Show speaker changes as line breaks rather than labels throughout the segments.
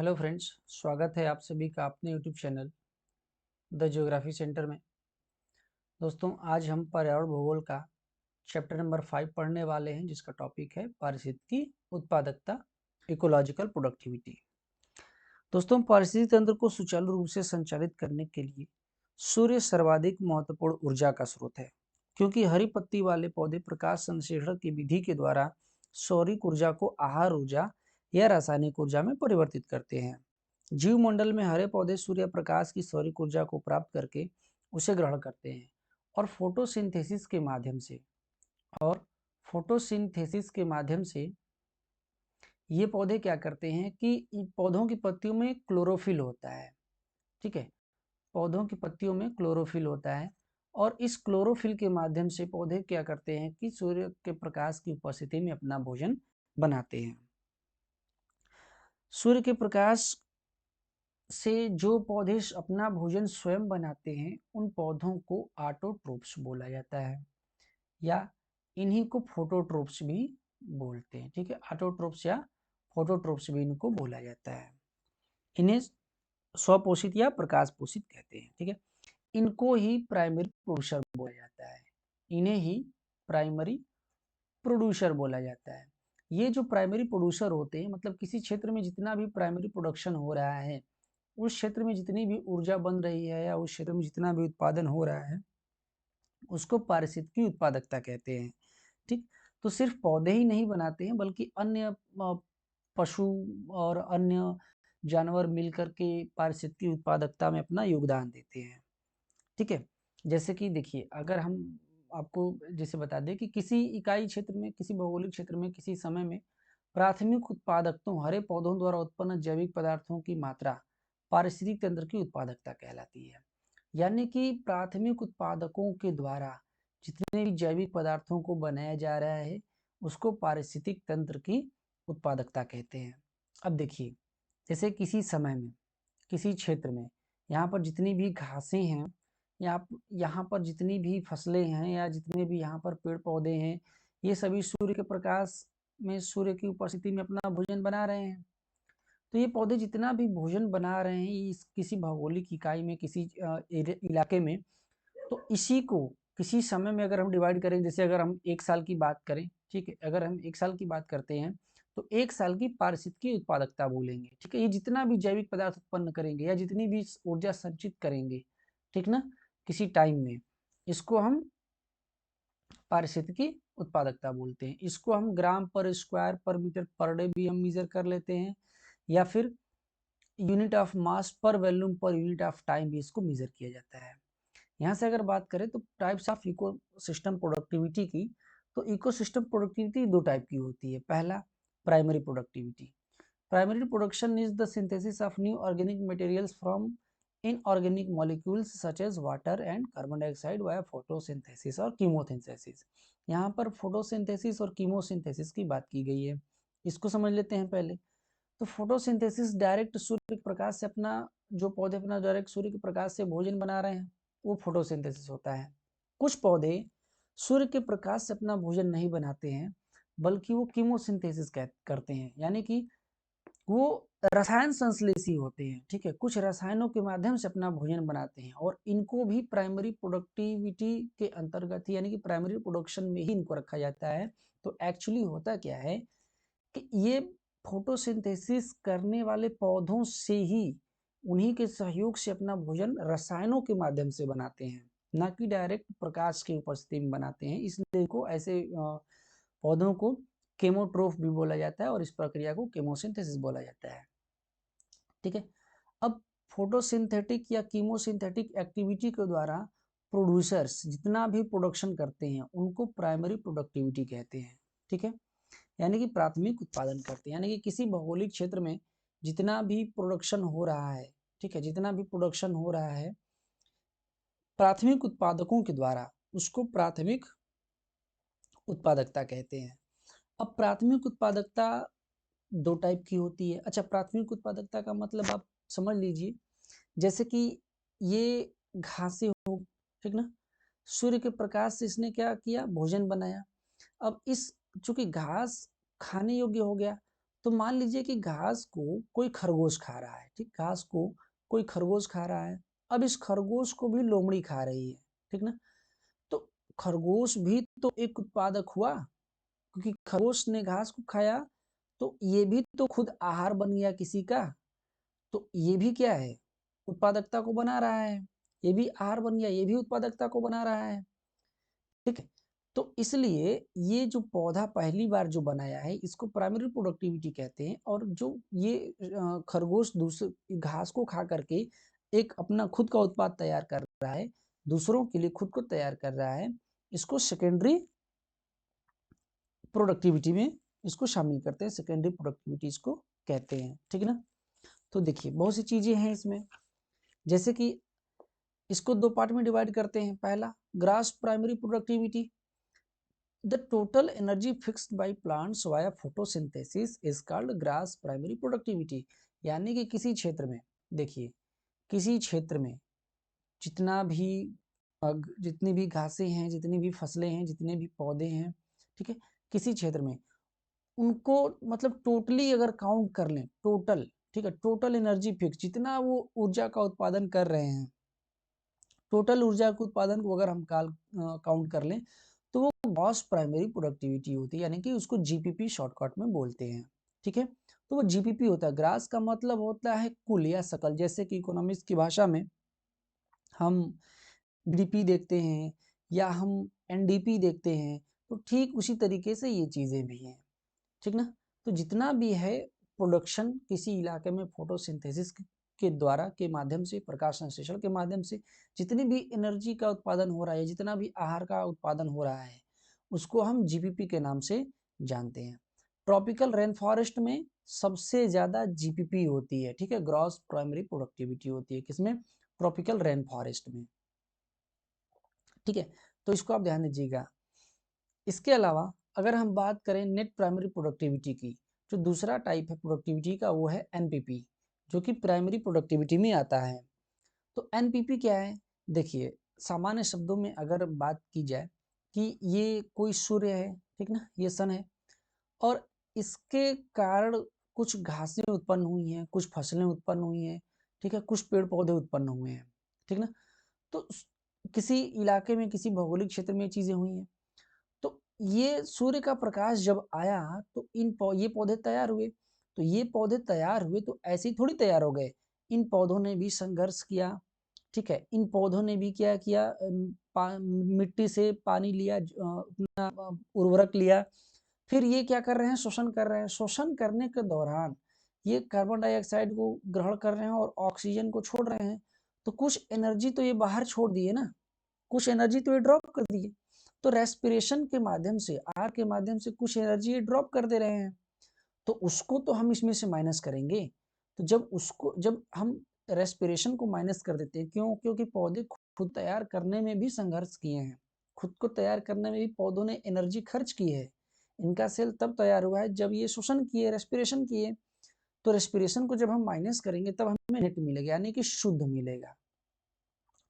Hello friends, स्वागत है आप सभी का अपने YouTube channel the geography centre में। दोस्तों, आज हम पर्यावरण भूगोल का चैप्टर नंबर 5 पढ़ने वाले हैं, जिसका टॉपिक है पारिस्थितिकी उत्पादकता, इकोलॉजिकल प्रोडक्टिविटी। दोस्तों, पारिस्थितिक तंत्र को सुचारू रूप से संचालित करने के लिए सूर्य सर्वाधिक महत्वपूर्ण ऊर्जा का स्रोत है, क्योंकि हरी पत्ती वाले पौधे प्रकाश संश्लेषण की विधि के द्वारा सौरिक ऊर्जा को आहार ऊर्जा या रासायनिक ऊर्जा में परिवर्तित करते हैं। जीवमंडल में हरे पौधे सूर्य प्रकाश की सौरिक ऊर्जा को प्राप्त करके उसे ग्रहण करते हैं और फोटोसिंथेसिस के माध्यम से और फोटोसिंथेसिस के माध्यम से ये पौधे क्या करते हैं कि पौधों की पत्तियों में क्लोरोफिल होता है। ठीक है, पौधों की पत्तियों में क्लोरोफिल होता है और इस क्लोरोफिल के माध्यम से पौधे क्या करते हैं कि सूर्य के प्रकाश की उपस्थिति में अपना भोजन बनाते हैं। सूर्य के प्रकाश से जो पौधे अपना भोजन स्वयं बनाते हैं, उन पौधों को ऑटोट्रोप्स बोला जाता है या इन्हीं को फोटोट्रोप्स भी बोलते हैं। ठीक है, ऑटोट्रोप्स या फोटोट्रोप्स भी इनको बोला जाता है। इन्हें स्वपोषित या प्रकाश पोषित कहते हैं। ठीक है, इनको ही प्राइमरी प्रोड्यूसर बोला जाता है। इन्हें ही प्राइमरी प्रोड्यूसर बोला जाता है। ये जो प्राइमरी प्रोड्यूसर होते हैं, मतलब किसी क्षेत्र में जितना भी प्राइमरी प्रोडक्शन हो रहा है, उस क्षेत्र में जितनी भी ऊर्जा बन रही है या उस क्षेत्र में जितना भी उत्पादन हो रहा है, उसको पारिस्थितिकी उत्पादकता कहते हैं। ठीक, तो सिर्फ पौधे ही नहीं बनाते हैं, बल्कि अन्य पशु और अन्य जानवर मिलकर के पारिस्थितिकी उत्पादकता में अपना योगदान देते हैं। ठीक है, जैसे कि देखिए, अगर हम आपको जैसे बता दें कि किसी इकाई क्षेत्र में, किसी भौगोलिक क्षेत्र में, किसी समय में प्राथमिक उत्पादकतों हरे पौधों द्वारा उत्पन्न जैविक पदार्थों की मात्रा पारिस्थितिक तंत्र की उत्पादकता कहलाती है। यानी कि प्राथमिक उत्पादकों के द्वारा जितने भी जैविक पदार्थों को बनाया जा रहा है, उसको पारिस्थितिक तंत्र की उत्पादकता कहते हैं। अब देखिए, जैसे किसी समय में, किसी क्षेत्र में, यहाँ पर जितनी भी घासें हैं, यहाँ पर जितनी भी फसलें हैं या जितने भी यहाँ पर पेड़ पौधे हैं, ये सभी सूर्य के प्रकाश में, सूर्य की उपस्थिति में अपना भोजन बना रहे हैं। तो ये पौधे जितना भी भोजन बना रहे हैं इस किसी भौगोलिक इकाई में, किसी इलाके में, तो इसी को किसी समय में अगर हम डिवाइड करें, जैसे अगर हम 1 साल की बात करें, ठीक है, अगर हम 1 साल की बात करते हैं, तो 1 साल की पारिस्थितिकी उत्पादकता बोलेंगे। ठीक है, ये जितना भी जैविक पदार्थ उत्पन्न करेंगे या जितनी भी ऊर्जा संचित करेंगे, ठीक ना, किसी टाइम में, इसको हम पारिस्थितिकी उत्पादकता बोलते हैं। इसको हम ग्राम पर स्क्वायर पर मीटर पर डे भी हम मेजर कर लेते हैं, या फिर यूनिट ऑफ मास पर volume per unit of time भी इसको मेजर किया जाता है। यहाँ से अगर बात करें तो टाइप्स ऑफ इकोसिस्टम प्रोडक्टिविटी की, तो इकोसिस्टम प्रोडक्टिविटी 2 टाइप की होती है। पहला, primary productivity. Primary production is the synthesis of new organic materials from inorganic molecules such as water and carbon dioxide via photosynthesis और कीमोसिंथेसिस। यहाँ पर फोटोसिंथेसिस और कीमोसिंथेसिस की बात की गई है, इसको समझ लेते हैं पहले। तो फोटोसिंथेसिस डायरेक्ट सूर्य के प्रकाश से अपना, जो पौधे अपना डायरेक्ट सूर्य के प्रकाश से भोजन बना रहे हैं, वो फोटोसिंथेसिस होता है। कुछ पौधे सूर्य के प्रकाश से अपना भोजन नहीं बनाते हैं, बल्कि वो कीमोसिंथेसिस करते हैं, यानी कि वो रसायन संश्लेषी होते हैं। ठीक है, कुछ रसायनों के माध्यम से अपना भोजन बनाते हैं और इनको भी प्राइमरी प्रोडक्टिविटी के अंतर्गत, यानी कि प्राइमरी प्रोडक्शन में ही इनको रखा जाता है। तो एक्चुअली होता क्या है कि ये फोटोसिंथेसिस करने वाले पौधों से ही, उन्हीं के सहयोग से अपना भोजन रसायनों के माध्यम से बनाते हैं, ना कि डायरेक्ट प्रकाश की उपस्थिति में बनाते हैं। इसलिए को ऐसे पौधों को केमोट्रोफ भी बोला जाता है और इस प्रक्रिया को केमोसिंथेसिस बोला जाता है। ठीक है, अब फोटोसिंथेटिक या कीमोसिंथेटिक एक्टिविटी के द्वारा प्रोड्यूसर्स जितना भी प्रोडक्शन करते हैं, उनको प्राइमरी प्रोडक्टिविटी कहते हैं। ठीक है, यानी कि प्राथमिक उत्पादन करते हैं, यानी कि किसी भौगोलिक क्षेत्र में जितना भी प्रोडक्शन हो रहा है, ठीक है, जितना भी प्रोडक्शन हो रहा है प्राथमिक उत्पादकों के द्वारा, उसको प्राथमिक उत्पादकता कहते हैं। अब प्राथमिक उत्पादकता 2 टाइप की होती है। अच्छा, प्राथमिक उत्पादकता का मतलब आप समझ लीजिए, जैसे कि ये घासें हो, ठीक ना, सूर्य के प्रकाश से इसने क्या किया, भोजन बनाया। अब इस चूंकि घास खाने योग्य हो गया, तो मान लीजिए कि घास को कोई खरगोश खा रहा है, ठीक, घास को कोई खरगोश खा रहा है, अब इस खरगोश को भी लोमड़ी खा रही है, ठीक ना। तो खरगोश भी तो एक उत्पादक हुआ, क्योंकि खरगोश ने घास को खाया, तो ये भी तो खुद आहार बन गया किसी का। तो ये भी क्या है, उत्पादकता को बना रहा है, ये भी आहार बन गया, ये भी उत्पादकता को बना रहा है, ठीक है। तो इसलिए ये जो पौधा पहली बार जो बनाया है, इसको प्राइमरी प्रोडक्टिविटी कहते हैं। और जो ये खरगोश दूसरे घास को खा करके एक अपना खुद का उत्पाद तैयार कर रहा है, दूसरों के लिए खुद को तैयार कर रहा है, इसको सेकेंडरी प्रोडक्टिविटी में इसको शामिल करते हैं, सेकेंडरी प्रोडक्टिविटी इसको कहते हैं, ठीक है ना। तो देखिए बहुत सी चीजें हैं इसमें, जैसे कि इसको दो पार्ट में डिवाइड करते हैं। पहला, grass primary productivity, the total energy fixed by plants via photosynthesis is called grass primary productivity. यानी कि किसी क्षेत्र में, देखिए किसी क्षेत्र में जितना भी जितनी भी घासें हैं, जितनी भी फसलें हैं, जितने भी पौधे हैं, ठीक है, किसी क्षेत्र में उनको मतलब टोटली अगर काउंट कर लें, टोटल, ठीक है, टोटल एनर्जी फिक्स, जितना वो ऊर्जा का उत्पादन कर रहे हैं, टोटल ऊर्जा के उत्पादन को अगर हम काउंट कर लें, तो वो ग्रॉस प्राइमरी प्रोडक्टिविटी होती है, यानी कि उसको जीपीपी शॉर्टकट में बोलते हैं, ठीक है। तो वो जीपीपी होता है। ग्रास का मतलब होता है कुल या सकल, जैसे कि इकोनॉमिक्स की भाषा में हम जीडीपी देखते हैं या हम एनडीपी देखते हैं, तो ठीक उसी तरीके से ये चीजें भी हैं, ठीक ना। तो जितना भी है प्रोडक्शन किसी इलाके में फोटोसिंथेसिस के द्वारा के माध्यम से, प्रकाश संश्लेषण के माध्यम से जितनी भी एनर्जी का उत्पादन हो रहा है, जितना भी आहार का उत्पादन हो रहा है, उसको हम जीपीपी के नाम से जानते हैं। ट्रॉपिकल रेन फॉरेस्ट में सबसे ज्यादा जीपीपी होती है, ठीक है, ग्रॉस प्राइमरी प्रोडक्टिविटी होती है किसमें, ट्रॉपिकल रेन फॉरेस्ट में, ठीक है। तो इसको आप ध्यान दीजिएगा। इसके अलावा अगर हम बात करें नेट प्राइमरी प्रोडक्टिविटी की, जो दूसरा टाइप है प्रोडक्टिविटी का, वो है एनपीपी, जो कि प्राइमरी प्रोडक्टिविटी में आता है। तो एनपीपी क्या है, देखिए सामान्य शब्दों में अगर बात की जाए कि ये कोई सूर्य है, ठीक ना, ये सन है, और इसके कारण कुछ घासें उत्पन्न हुई हैं, कुछ फसलें उत्पन्न हुई हैं, ठीक है, कुछ पेड़ पौधे उत्पन्न हुए हैं, ठीक ना। तो किसी इलाके में, किसी भौगोलिक क्षेत्र में ये चीजें हुई हैं। तो ये सूर्य का प्रकाश जब आया तो ये पौधे तैयार हुए। तो ये पौधे तैयार हुए तो ऐसे ही थोड़ी तैयार हो गए, इन पौधों ने भी संघर्ष किया, ठीक है, इन पौधों ने भी क्या किया, मिट्टी से पानी लिया, अपना उर्वरक लिया, फिर ये क्या कर रहे हैं, शोषण कर रहे हैं। शोषण करने के दौरान ये कार्बन डाइऑक्साइड को ग्रहण कर रहे हैं और ऑक्सीजन को छोड़ रहे हैं। तो कुछ एनर्जी तो ये बाहर छोड़ दिए ना, कुछ एनर्जी तो ये ड्रॉप कर दिए। तो रेस्पिरेशन के माध्यम से, आहार के माध्यम से कुछ एनर्जी ये ड्रॉप कर दे रहे हैं, तो उसको तो हम इसमें से माइनस करेंगे। तो जब हम रेस्पिरेशन को माइनस कर देते हैं, क्यों, क्योंकि पौधे खुद तैयार करने में भी संघर्ष किए हैं, खुद को तैयार करने में भी पौधों ने एनर्जी खर्च की है। इनका सेल तब तैयार हुआ है जब ये श्वसन किए, रेस्पिरेशन किए। तो रेस्पिरेशन को जब हम माइनस करेंगे तब हमें नेट मिलेगा, यानी कि शुद्ध मिलेगा,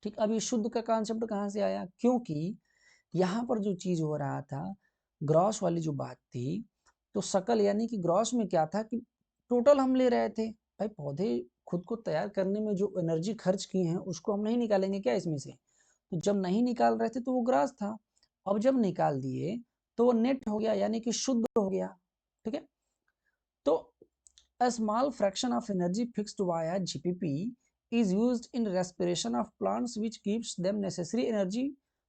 ठीक। अब ये शुद्ध का कॉन्सेप्ट कहाँ से आया, क्योंकि यहाँ पर जो चीज हो रहा था, ग्रॉस वाली जो बात थी, तो सकल यानी कि ग्रॉस में क्या था कि टोटल हम ले रहे थे, भाई पौधे खुद को तैयार करने में जो एनर्जी खर्च की है उसको हम नहीं निकालेंगे क्या इसमें से। तो जब नहीं निकाल रहे थे तो वो ग्रॉस था, अब जब निकाल दिए तो वो नेट हो गया, यानी कि शुद्ध हो गया, ठीक है। तो a small fraction of energy fixed via GPP is used in respiration of plants, which gives them necessary energy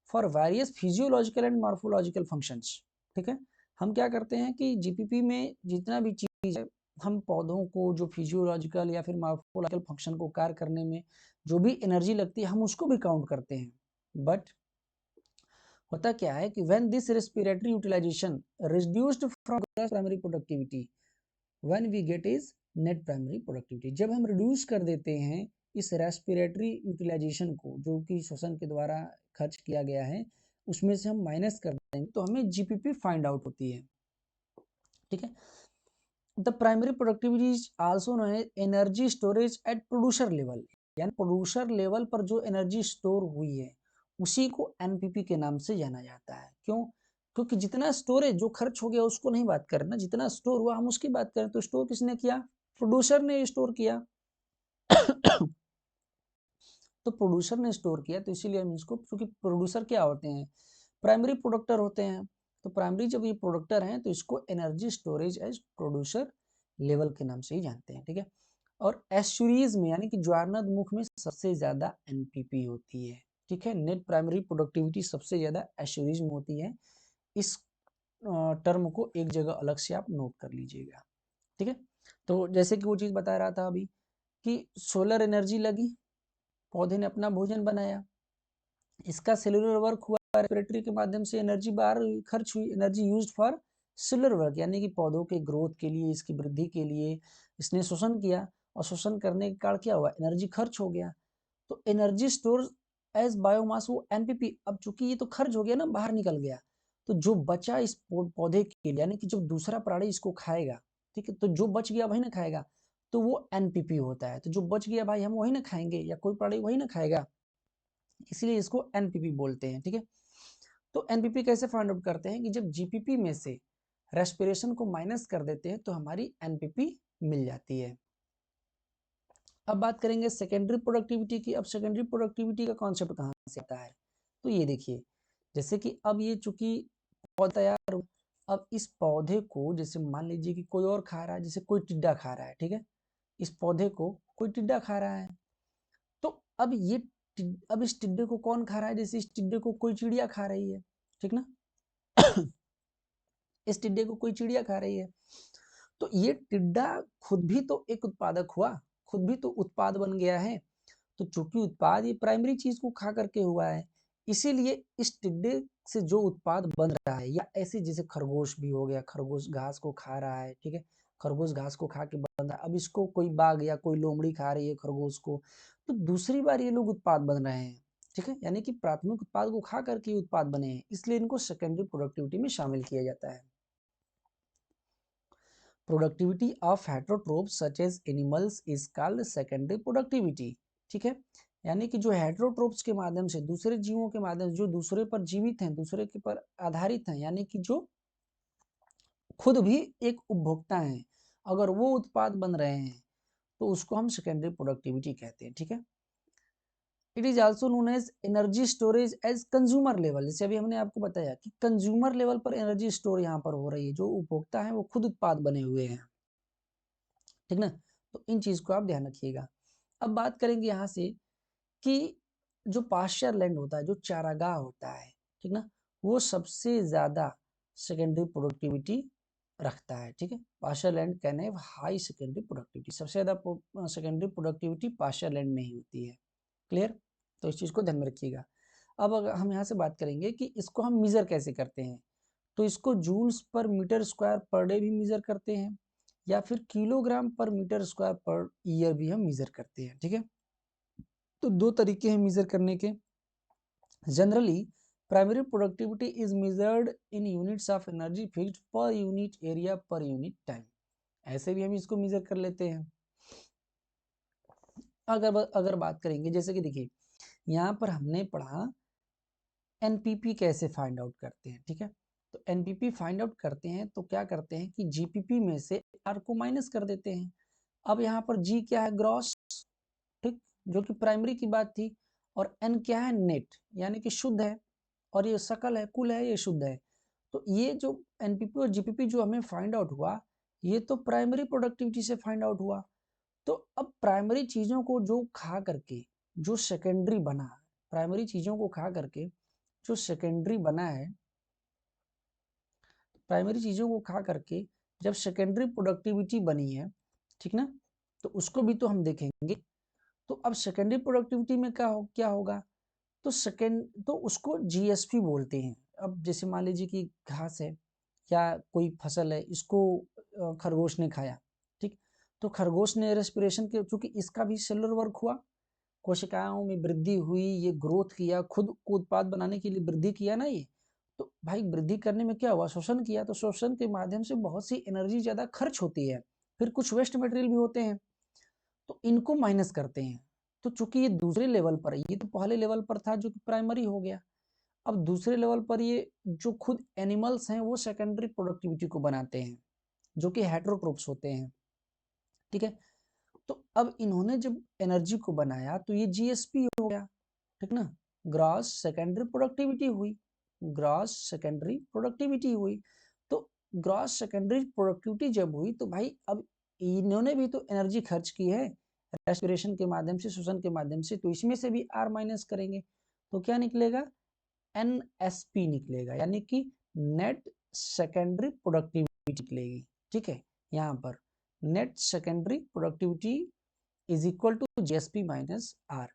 for various physiological and morphological functions, ठीक है। हम क्या करते हैं कि जीपीपी में जितना भी चीज है, हम पौधों को जो फिजियोलॉजिकल या फिर मॉर्फोलॉजिकल फंक्शन को कार्य करने में जो भी एनर्जी लगती है, हम उसको भी काउंट करते हैं। बट होता क्या है कि when this respiratory utilisation reduced from primary productivity, when we get is net primary productivity, जब हम रिड्यूस कर देते हैं इस रेस्पिरेटरी यूटिलाइजेशन को, जो कि श्वसन के द्वारा खर्च किया गया है, उसमें से हम माइनस कर देंगे तो हमें जीपीपी फाइंड आउट होती है, ठीक है। The primary productivity is also known as energy storage at producer level, यानी प्रोड्यूसर लेवल पर जो एनर्जी स्टोर हुई है उसी को एनपीपी के नाम से जाना जाता है। क्यों, क्योंकि जितना स्टोरेज जो खर्च हो गया उसको नहीं बात कर रहे ना, जितना स्टोर हुआ हम उसकी बात करें। तो स्टोर किसने किया? प्रोड्यूसर ने स्टोर किया। तो प्रोड्यूसर ने स्टोर किया, तो इसीलिए हम इसको, क्योंकि प्रोड्यूसर क्या होते हैं? प्राइमरी प्रोडक्टर होते हैं। तो प्राइमरी जब ये प्रोडक्टर हैं तो इसको energy storage as producer level के नाम से ही जानते हैं, ठीक है। और एस्यूरीज में यानी कि ज्वारनदमुख में सबसे ज्यादा एनपीपी होती है, ठीक है। नेट प्राइमरी प्रोडक्टिविटी सबसे ज्यादा एस्यूरीज में होती है। इस टर्म को एक जगह अलग से आप नोट कर लीजिएगा, ठीक है। तो जैसे कि वो चीज बता रहा था अभी कि सोलर एनर्जी लगी, पौधे ने अपना भोजन बनाया, इसका सेलुलर वर्क हुआ, रेस्पिरेटरी के माध्यम से एनर्जी बाहर खर्च हुई, energy used for cellular work, यानी कि पौधों के ग्रोथ के लिए, इसकी वृद्धि के लिए इसने शोषण किया, और शोषण करने के कारण क्या हुआ? एनर्जी खर्च हो गया। तो एनर्जी स्टोर एज बायोमास वो एनपीपी। अब चूंकि ये तो खर्च हो गया ना, बाहर निकल गया, तो जो बचा इस पौधे के लिए, यानी कि जब दूसरा प्राणी इसको खाएगा, ठीक है, तो जो बच गया वही ना खाएगा, तो वो एनपीपी होता है। तो जो बच गया भाई हम वही ना खाएंगे, या कोई प्राणी वही ना खाएगा, इसलिए इसको एनपीपी बोलते हैं, ठीक है। तो एनपीपी कैसे फाइंड आउट करते हैं कि जब जीपीपी में से रेस्पिरेशन को माइनस कर देते हैं तो हमारी एनपीपी मिल जाती है। अब बात करेंगे सेकेंडरी प्रोडक्टिविटी की। अब सेकेंडरी प्रोडक्टिविटी का कॉन्सेप्ट कहाँ से आता है? तो ये देखिए, जैसे कि अब ये चूंकि पौधा तैयार हो, अब इस पौधे को जैसे मान लीजिए कि कोई और खा रहा है, जैसे कोई टिड्डा खा रहा है, ठीक है, इस पौधे को कोई टिड्डा खा रहा है, तो अब ये अब इस टिड्डे को कौन खा रहा है? जैसे इस टिड्डे को कोई चिड़िया खा रही है, ठीक ना। इस टिड्डे को कोई चिड़िया खा रही है, तो ये टिड्डा खुद भी तो एक उत्पादक हुआ, खुद भी तो उत्पाद बन गया है। तो चूंकि उत्पाद ये प्राइमरी चीज को खा करके हुआ है, इसीलिए इस टिड्डे से जो उत्पाद बन रहा है, या ऐसे जैसे खरगोश भी हो गया, खरगोश घास को खा रहा है, ठीक है, खरगोश घास को खा के बन रहा है, अब इसको कोई बाघ या कोई लोमड़ी खा रही है खरगोश को, तो दूसरी बार ये लोग उत्पाद बन रहे हैं, ठीक है। यानी कि प्राथमिक उत्पाद को खा करके उत्पाद बने हैं, इसलिए इनको सेकेंडरी प्रोडक्टिविटी में शामिल किया जाता है। Productivity of heterotrophs such as animals is called secondary productivity, ठीक है। यानी कि जो हेटरोट्रोप्स के माध्यम से, दूसरे जीवों के माध्यम से, जो दूसरे पर जीवित हैं, दूसरे के पर आधारित हैं, यानी कि जो खुद भी एक उपभोक्ता हैं, अगर वो उत्पाद बन रहे हैं तो उसको हम सेकेंडरी प्रोडक्टिविटी कहते हैं, ठीक है। It is also known as energy storage as consumer level. जैसे अभी हमने आपको बताया कि कंज्यूमर लेवल पर एनर्जी स्टोर यहाँ पर हो रही है, जो उपभोक्ता है वो खुद उत्पाद बने हुए हैं, ठीक ना। तो इन चीज को आप ध्यान रखिएगा। अब बात करेंगे यहाँ से कि जो पास्चर लैंड होता है, जो चारागाह होता है, ठीक ना, वो सबसे ज्यादा सेकेंडरी प्रोडक्टिविटी रखता है, ठीक है। Pasture land can have high secondary productivity, सबसे ज्यादा सेकेंडरी प्रोडक्टिविटी पास्चर लैंड में ही होती है। क्लियर? तो इस चीज को ध्यान में रखिएगा। अब अगर हम यहाँ से बात करेंगे कि इसको हम मीजर कैसे करते हैं, तो इसको joules per metre square per day भी मीजर करते हैं, या फिर किलोग्राम पर मीटर स्क्वायर पर ईयर भी हम मीजर करते हैं, ठीक है। तो दो तरीके हैं मीजर करने के। Generally primary productivity is measured in units of energy fixed per unit area per unit time, ऐसे भी हम इसको मेजर कर लेते हैं। अगर बात करेंगे, जैसे कि देखिए यहाँ पर हमने पढ़ा एनपीपी कैसे फाइंड आउट करते हैं, ठीक है। तो एनपीपी फाइंड आउट करते हैं तो क्या करते हैं कि जीपीपी में से आर को माइनस कर देते हैं। अब यहाँ पर जी क्या है? ग्रॉस, ठीक, जो कि प्राइमरी की बात थी, और एन क्या है? नेट, यानी कि शुद्ध है, और ये सकल है, कुल है, ये शुद्ध है। तो ये जो एनपीपी और जीपीपी जो हमें फाइंड आउट हुआ, ये तो प्राइमरी प्रोडक्टिविटी से फाइंड आउट हुआ। तो अब प्राइमरी चीजों को जो खा करके जो सेकेंडरी बना, प्राइमरी चीजों को खा करके जो सेकेंडरी बना है, प्राइमरी चीजों को खा करके जब सेकेंडरी प्रोडक्टिविटी बनी है, ठीक ना, तो उसको भी तो हम देखेंगे। तो अब सेकेंडरी प्रोडक्टिविटी में क्या होगा? तो तो उसको जीएसपी बोलते हैं। अब जैसे मान लीजिए कि घास है या कोई फसल है, इसको खरगोश ने खाया, ठीक, तो खरगोश ने रेस्पिरेशन के, चूंकि इसका भी सेलुलर वर्क हुआ, कोशिकाओं में वृद्धि हुई, ये ग्रोथ किया, खुद को उत्पाद बनाने के लिए वृद्धि किया ना ये, तो भाई वृद्धि करने में क्या हुआ? शोषण किया, तो शोषण के माध्यम से बहुत सी एनर्जी ज्यादा खर्च होती है, फिर कुछ वेस्ट मटेरियल भी होते हैं, तो इनको माइनस करते हैं। तो चूंकि ये दूसरे लेवल पर है, ये तो पहले लेवल पर था जो कि प्राइमरी हो गया, अब दूसरे लेवल पर ये जो खुद एनिमल्स हैं वो सेकेंडरी प्रोडक्टिविटी को बनाते हैं, जो कि हेटेरोट्रोप्स होते हैं, ठीक है। तो अब इन्होंने जब एनर्जी को बनाया तो ये जीएसपी हो गया, ठीक ना, ग्रॉस सेकेंडरी प्रोडक्टिविटी हुई, ग्रॉस सेकेंडरी प्रोडक्टिविटी हुई। तो ग्रॉस सेकेंडरी प्रोडक्टिविटी जब हुई तो भाई अब इन्होंने भी तो एनर्जी खर्च की है रेस्पिरेशन के माध्यम से, श्वसन के माध्यम से, तो इसमें से भी आर माइनस करेंगे तो क्या निकलेगा, एनएसपी निकलेगा, यानी कि नेट सेकेंडरी प्रोडक्टिविटी निकलेगी, ठीक है। यहाँ पर net secondary productivity is equal to GSP minus R,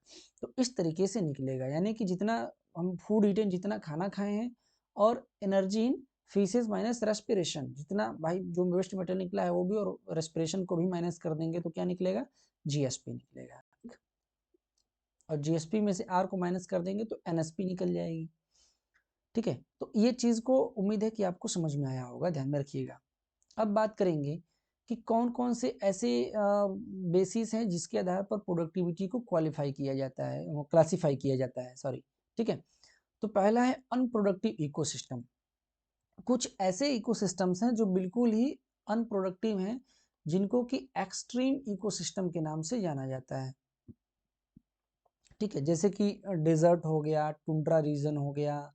तो इस तरीके से निकलेगा, यानी कि जितना हम फूड ईटें, जितना खाना खाए हैं, और energy in faeces minus respiration, जितना भाई जो वेस्ट मटेरियल निकला है वो भी, और रेस्पिरेशन को भी माइनस कर देंगे तो क्या निकलेगा, जीएसपी निकलेगा। और जीएसपी में से आर को माइनस कर देंगे तो एनएसपी निकल जाएगी, ठीक है। तो ये चीज को उम्मीद है कि आपको समझ में आया होगा, ध्यान में रखिएगा। अब बात करेंगे कि कौन कौन से ऐसे बेसिस हैं जिसके आधार पर प्रोडक्टिविटी को क्वालिफाई किया जाता है, क्लासिफाई किया जाता है, सॉरी, ठीक है। तो पहला है अनप्रोडक्टिव इकोसिस्टम। कुछ ऐसे इकोसिस्टम्स हैं जो बिल्कुल ही अनप्रोडक्टिव हैं, जिनको कि एक्सट्रीम इकोसिस्टम के नाम से जाना जाता है, ठीक है। जैसे कि डेजर्ट हो गया, टुंड्रा रीजन हो गया,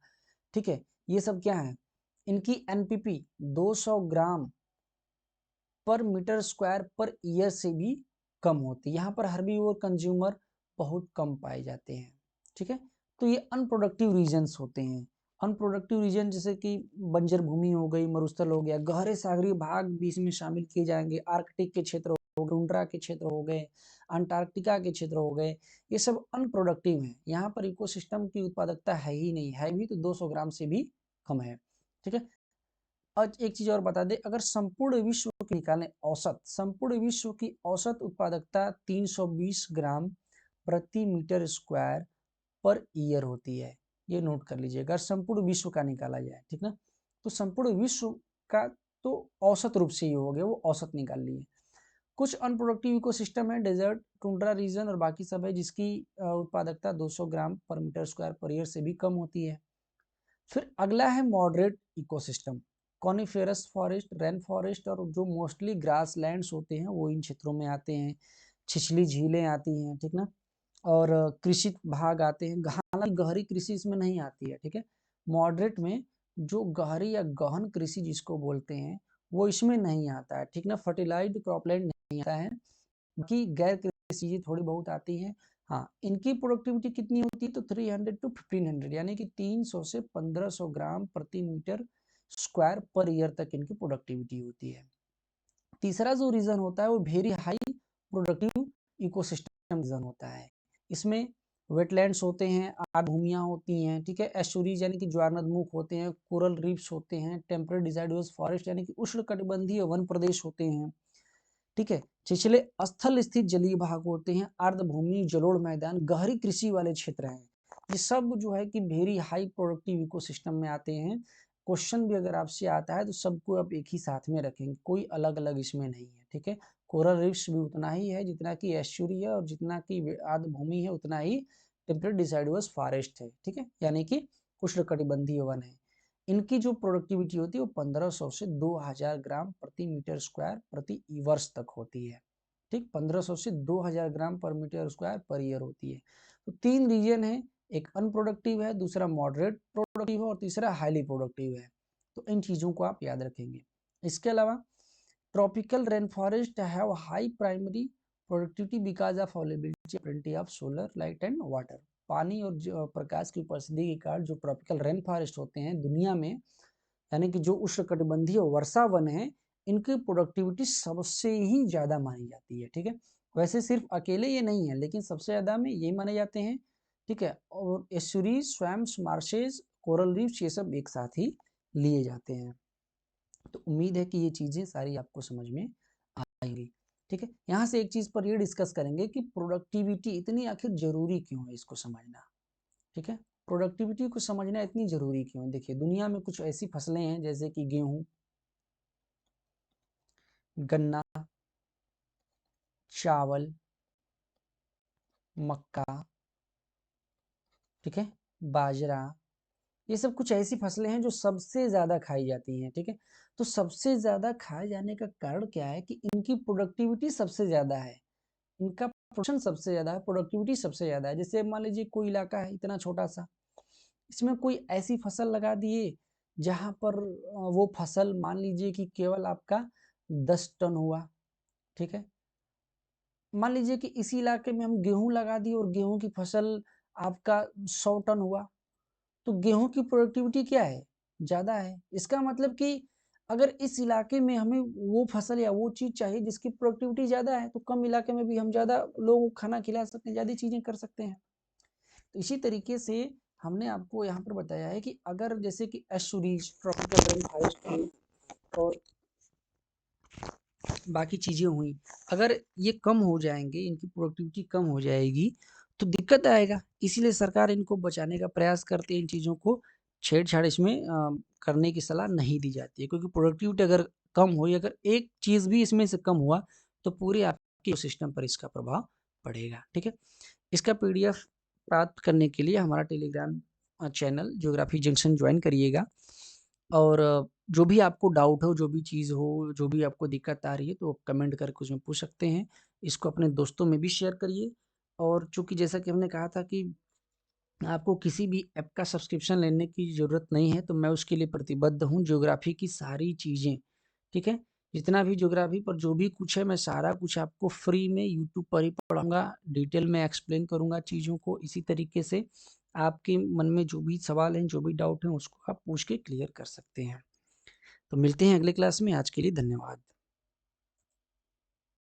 ठीक है। ये सब क्या है, इनकी एनपीपी 200 ग्राम पर मीटर स्क्वायर पर ईयर से भी कम होती है। यहाँ पर हर्बीवोर कंज्यूमर बहुत कम पाए जाते हैं, ठीक है। तो ये अनप्रोडक्टिव रीजन्स होते हैं। अनप्रोडक्टिव रीजन जैसे कि बंजर भूमि हो गई, मरुस्थल हो गया, गहरे सागरीय भाग भी इसमें शामिल किए जाएंगे, आर्कटिक के क्षेत्र हो गए, टुंड्रा के क्षेत्र हो गए, अंटार्कटिका के क्षेत्र हो गए, ये सब अनप्रोडक्टिव हैं। यहाँ पर इकोसिस्टम की उत्पादकता है ही नहीं, है भी तो 200 ग्राम से भी कम है, ठीक है। आज एक चीज और बता दे, अगर संपूर्ण विश्व की निकालें औसत, संपूर्ण विश्व की औसत उत्पादकता 320 ग्राम प्रति मीटर स्क्वायर पर ईयर होती है, ये नोट कर लीजिएगा, संपूर्ण विश्व का निकाला जाए, ठीक ना। तो संपूर्ण विश्व का तो औसत रूप से ही हो गया, वो औसत निकाल लिए। कुछ अनप्रोडक्टिव इकोसिस्टम है, डेजर्ट, टुंड्रा रीजन और बाकी सब है, जिसकी उत्पादकता 200 ग्राम पर मीटर स्क्वायर पर ईयर से भी कम होती है। फिर अगला है moderate ecosystem, coniferous forest, rain forest, और जो मोस्टली ग्रास लैंड्स होते हैं वो इन क्षेत्रों में आते हैं, छिछली झीलें आती हैं, ठीक ना, और कृषि भाग आते हैं, हालांकि गहरी कृषि इसमें नहीं आती है, ठीक है। मॉडरेट में जो गहरी या गहन कृषि जिसको बोलते हैं वो इसमें नहीं आता है, ठीक ना, फर्टिलाइज्ड क्रॉपलैंड नहीं आता है, बाकी गैर कृषि चीजें थोड़ी बहुत आती हैं। हाँ, इनकी प्रोडक्टिविटी कितनी होती है तो 300 टू 1500, यानी कि 300 से 1500 ग्राम प्रति मीटर स्क्वायर पर ईयर तक इनकी प्रोडक्टिविटी होती है। तीसरा जो रीजन होता है वो very high productive ecosystem region होता है। इसमें वेटलैंड्स होते हैं, आर्द्रभूमियां होती हैं, ठीक है, एस्चुरीज यानी कि ज्वारनदमुख होते हैं, कोरल रीफ्स होते हैं, टेम्परेट डिसाइडुअस फॉरेस्ट यानी कि उष्णकटिबंधीय वन प्रदेश होते हैं, ठीक है, छिछले स्थल स्थित जलीय भाग होते हैं, आर्द्रभूमि, जलोढ़ मैदान, गहरी कृषि वाले क्षेत्र हैं। ये सब जो है कि वेरी हाई प्रोडक्टिव इकोसिस्टम में आते हैं। क्वेश्चन भी अगर आपसे आता है तो सबको आप एक ही साथ में रखेंगे, कोई अलग अलग इसमें नहीं है, ठीक है। कोरल रीफ्स भी उतना ही है जितना कि एस्चुरी है, और जितना कि आर्द्रभूमि है उतना ही टेम्परेट डिसाइडुअस फॉरेस्ट है, ठीक है, यानी कि उष्णकटिबंधीय वन है। इनकी जो प्रोडक्टिविटी होती है वो 1500 से 2000 ग्राम प्रति मीटर स्क्वायर प्रति वर्ष तक होती है, ठीक, 1500 से 2000 ग्राम पर मीटर स्क्वायर पर ईयर होती है। तो तीन रीजन है, एक अनप्रोडक्टिव है, दूसरा मॉडरेट प्रोडक्टिव है, और तीसरा हाईली प्रोडक्टिव है। तो इन चीजों को आप याद रखेंगे। इसके अलावा tropical rain forest have high primary productivity because of availability plenty of solar light and water. पानी और प्रकाश की उपस्थिति के कारण जो ट्रॉपिकल रेन फॉरेस्ट होते हैं दुनिया में, यानी कि जो उष्णकटिबंधीय वर्षा वन है, इनकी प्रोडक्टिविटी सबसे ही ज्यादा मानी जाती है, ठीक है। वैसे सिर्फ अकेले ये नहीं है, लेकिन सबसे ज्यादा में ये माने जाते हैं, ठीक है। और estuaries, swamps, marshes, coral reefs, ये सब एक साथ ही लिए जाते हैं। तो उम्मीद है कि ये चीजें सारी आपको समझ में आएंगी, ठीक है। यहाँ से एक चीज पर ये डिस्कस करेंगे कि प्रोडक्टिविटी इतनी आखिर जरूरी क्यों है, इसको समझना, ठीक है। प्रोडक्टिविटी को समझना इतनी जरूरी क्यों है, देखिए दुनिया में कुछ ऐसी फसलें हैं जैसे कि गेहूं, गन्ना, चावल, मक्का, ठीक है, बाजरा, ये सब कुछ ऐसी फसलें हैं जो सबसे ज़्यादा खाई जाती हैं, ठीक है। तो सबसे ज़्यादा खाए जाने का कारण क्या है कि इनकी प्रोडक्टिविटी सबसे ज़्यादा है, इनका प्रोडक्शन सबसे ज़्यादा है, प्रोडक्टिविटी सबसे ज़्यादा है। जैसे मान लीजिए कोई इलाका है इतना छोटा सा, इसमें कोई ऐसी फसल लगा दिए जहाँ पर वो फसल मान लीजिए कि केवल आपका 10 टन हुआ, ठीक है। मान लीजिए कि इसी इलाके में हम गेहूँ लगा दिए और गेहूँ की फसल आपका 100 टन हुआ, तो गेहूँ की प्रोडक्टिविटी क्या है? ज़्यादा है। इसका मतलब कि अगर इस इलाके में हमें वो फसल या वो चीज़ चाहिए जिसकी प्रोडक्टिविटी ज़्यादा है, तो कम इलाके में भी हम ज़्यादा लोगों को खाना खिला सकते हैं, ज़्यादा चीज़ें कर सकते हैं। तो इसी तरीके से हमने आपको यहाँ पर बताया है कि अगर जैसे कि एस्चुरीज, ट्रॉपिकल रेन फॉरेस्ट हुई और बाकी चीज़ें हुई, अगर ये कम हो जाएँगे, इनकी प्रोडक्टिविटी कम हो जाएगी, तो दिक्कत आएगा। इसीलिए सरकार इनको बचाने का प्रयास करती है, इन चीज़ों को छेड़-छाड़ इसमें करने की सलाह नहीं दी जाती है क्योंकि प्रोडक्टिविटी अगर कम हुई, अगर एक चीज़ भी इसमें से कम हुआ, तो पूरे आपके सिस्टम पर इसका प्रभाव पड़ेगा, ठीक है? इसका पीडीएफ प्राप्त करने के लिए हमारा Telegram channel geography junction join करिएगा और जो भी आपको डाउट हो, जो भी चीज़ हो, जो भी आपको दिक्कत आ रही है, तो कमेंट करके उसमें पूछ सकते हैं। इसको अपने दोस्तों में भी शेयर करिए और चूँकि जैसा कि हमने कहा था कि आपको किसी भी ऐप का सब्सक्रिप्शन लेने की ज़रूरत नहीं है, तो मैं उसके लिए प्रतिबद्ध हूँ। ज्योग्राफ़ी की सारी चीज़ें, ठीक है? जितना भी ज्योग्राफ़ी पर जो भी कुछ है, मैं सारा कुछ आपको फ्री में यूट्यूब पर ही पढ़ाऊँगा, डिटेल में एक्सप्लेन करूँगा चीज़ों को। इसी तरीके से आपके मन में जो भी सवाल हैं, जो भी डाउट हैं, उसको आप पूछ के क्लियर कर सकते हैं। तो मिलते हैं अगले क्लास में, आज के लिए धन्यवाद।